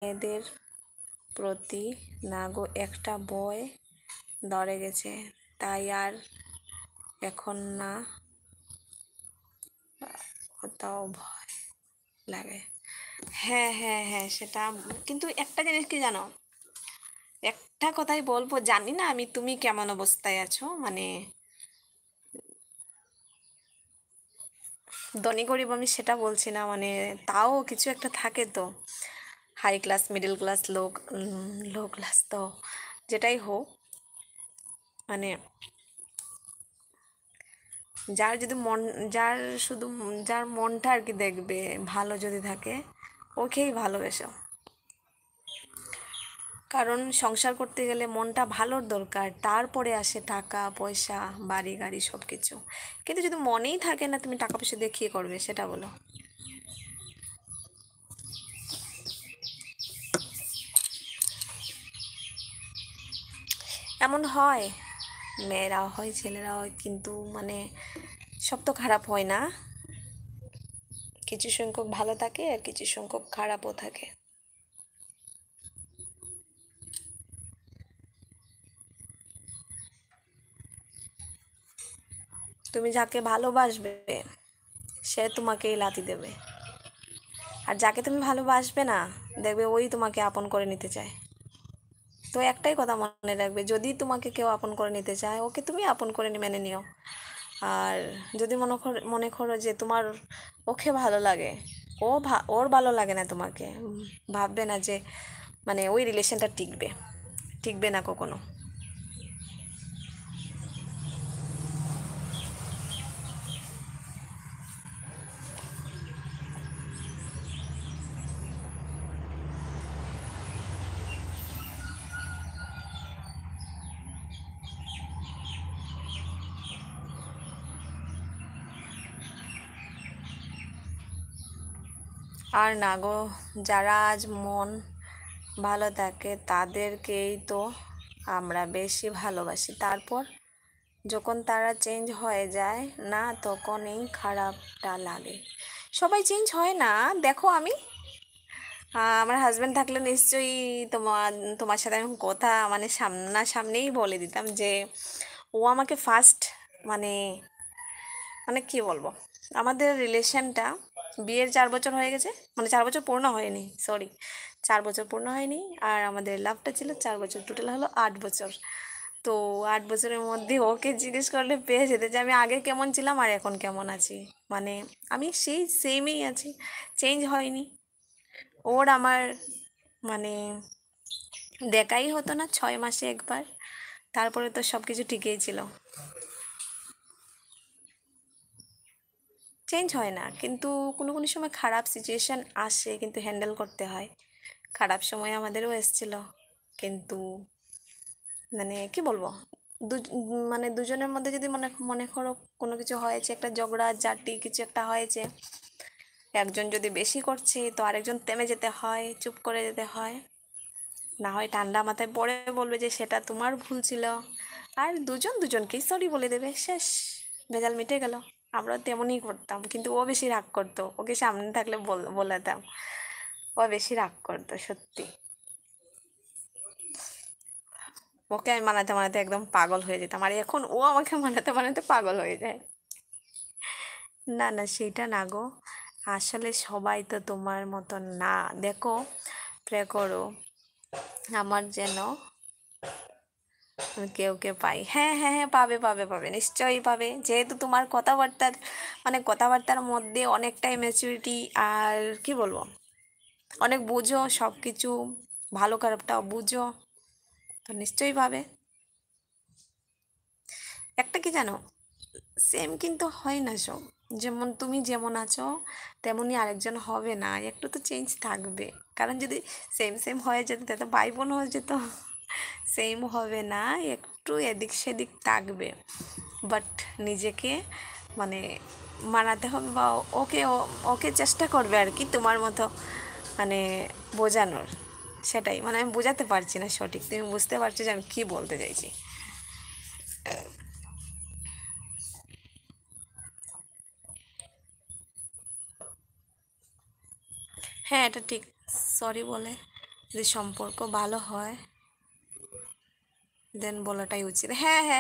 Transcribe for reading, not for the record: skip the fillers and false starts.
মেয়েদের প্রতি নাগো একটা ভয় ধরে গেছে, তাই আর এখন না কোথাও ভয় লাগে। হ্যাঁ হ্যাঁ হ্যাঁ, সেটা। কিন্তু একটা জিনিস কি জানো, একটা কথাই বলবো, জানি না আমি তুমি কেমন অবস্থায় আছো, মানে ধনী গরিব আমি সেটা বলছি না, মানে তাও কিছু একটা থাকে তো, high class, middle class, low class, তো যেটাই হোক, মানে যার যদি মন, যার শুধু যার মনটা আর কি দেখবে ভালো যদি থাকে, ওকেই ভালোবেসো। কারণ সংসার করতে গেলে মনটা ভালোর দরকার, তারপরে আসে টাকা পয়সা, বাড়ি গাড়ি সব কিছু। কিন্তু যদি মনেই থাকে না, তুমি টাকা পয়সা দিয়ে কী করবে সেটা বলো। এমন হয়, মেয়েরা হয় ছেলেরা হয়, কিন্তু মানে সব তো খারাপ হয় না, কিছু সংখ্যক ভালো থাকে আর কিছু সংখ্যক খারাপও থাকে। তুমি যাকে ভালোবাসবে সে তোমাকেই লাথি দেবে, আর যাকে তুমি ভালোবাসবে না, দেখবে ওই তোমাকে আপন করে নিতে চায়। তো একটাই কথা মনে রাখবে, যদি তোমাকে কেউ আপন করে নিতে চায়, ওকে তুমি আপন করে মেনে নিও। আর যদি মনে করো যে তোমার ওকে ভালো লাগে, ওর ভালো লাগে না তোমাকে, ভাববে না যে মানে ওই রিলেশনটা টিকবে, টিকবে না কখনো। আর না গো, যারা আজ মন ভালো থাকে তাদেরকেই তো আমরা বেশি ভালোবাসি, তারপর যখন তারা চেঞ্জ হয়ে যায় না, তখনই খারাপটা লাগে। সবাই চেঞ্জ হয় না, দেখো আমি, আমার হাজব্যান্ড থাকলে নিশ্চয়ই তোমার তোমার সাথে আমি কথা মানে সামনাসামনিই বলে দিতাম যে ও আমাকে ফার্স্ট, মানে মানে কি বলবো, আমাদের রিলেশনটা বিয়ের 4 বছর হয়ে গেছে, মানে 4 বছর পূর্ণ হয়নি, সরি, 4 বছর পূর্ণ হয়নি, আর আমাদের লাভটা ছিল 4 বছর, টোটাল হলো 8 বছর। তো 8 বছরের মধ্যে ওকে জিজ্ঞেস করলে পেয়ে যেতে যে আমি আগে কেমন ছিলাম আর এখন কেমন আছি, মানে আমি সেই সেমই আছি, চেঞ্জ হয়নি। ওর আমার মানে দেখাই হতো না 6 মাসে একবার, তারপরে তো সব কিছু ঠিকই ছিল। চেঞ্জ হয় না, কিন্তু কোনো কোনো সময় খারাপ সিচুয়েশান আসে, কিন্তু হ্যান্ডেল করতে হয়। খারাপ সময় আমাদেরও এসেছিল, কিন্তু মানে কি বলবো, মানে দুজনের মধ্যে যদি মনে মনে করো কোনো কিছু হয়েছে, একটা ঝগড়া ঝাঁটি কিছু একটা হয়েছে, একজন যদি বেশি করছে তো আরেকজন থেমে যেতে হয়, চুপ করে যেতে হয়, না হয় ঠান্ডা মাথায় পড়ে বলবে যে সেটা তোমার ভুল ছিল, আর দুজন দুজনকেই সরি বলে দেবে, শেষ, ভেজাল মিটে গেল। আমরা তেমনই করতাম, কিন্তু ও বেশি রাগ করতো, ওকে সামনে থাকলে বলতাম, ও বেশি রাগ করতো সত্যি। ওকে আমি মানাতে মানাতে একদম পাগল হয়ে যেতাম, আর এখন ও আমাকে মানাতে মানাতে পাগল হয়ে যায়। না না, সেটা না গো, আসলে সবাই তো তোমার মতন না, দেখো, প্রে করো আমার যেন কেউ কে পাই। হ্যাঁ হ্যাঁ হ্যাঁ, পাবে পাবে পাবে, নিশ্চয়ই পাবে, যেহেতু তোমার কথাবার্তার মানে কথাবার্তার মধ্যে অনেকটাই ম্যাচুরিটি, আর কি বলবো, অনেক বুঝো সব কিছু, ভালো খারাপটাও বুঝো, তো নিশ্চয়ই পাবে। একটা কি জানো, সেম কিন্তু হয় না সব, যেমন তুমি যেমন আছো তেমনই আরেকজন হবে না, একটু তো চেঞ্জ থাকবে। কারণ যদি সেম সেম হয়ে যেত তাহলে তো ভাই বোন হয়ে যেত, সেম হবে না, একটু এদিক সেদিক থাকবে, বাট নিজেকে মানে মানাতে হবে, বা ওকে চেষ্টা করবে আর কি তোমার মতো, মানে বোঝানোর, সেটাই, মানে আমি বোঝাতে পারছি না সঠিক, তুমি বুঝতে পারছো যে আমি কী বলতে চাইছি। হ্যাঁ, এটা ঠিক, সরি বলে যদি সম্পর্ক ভালো হয় দেন বলাটাই উচিত। হ্যাঁ হ্যাঁ।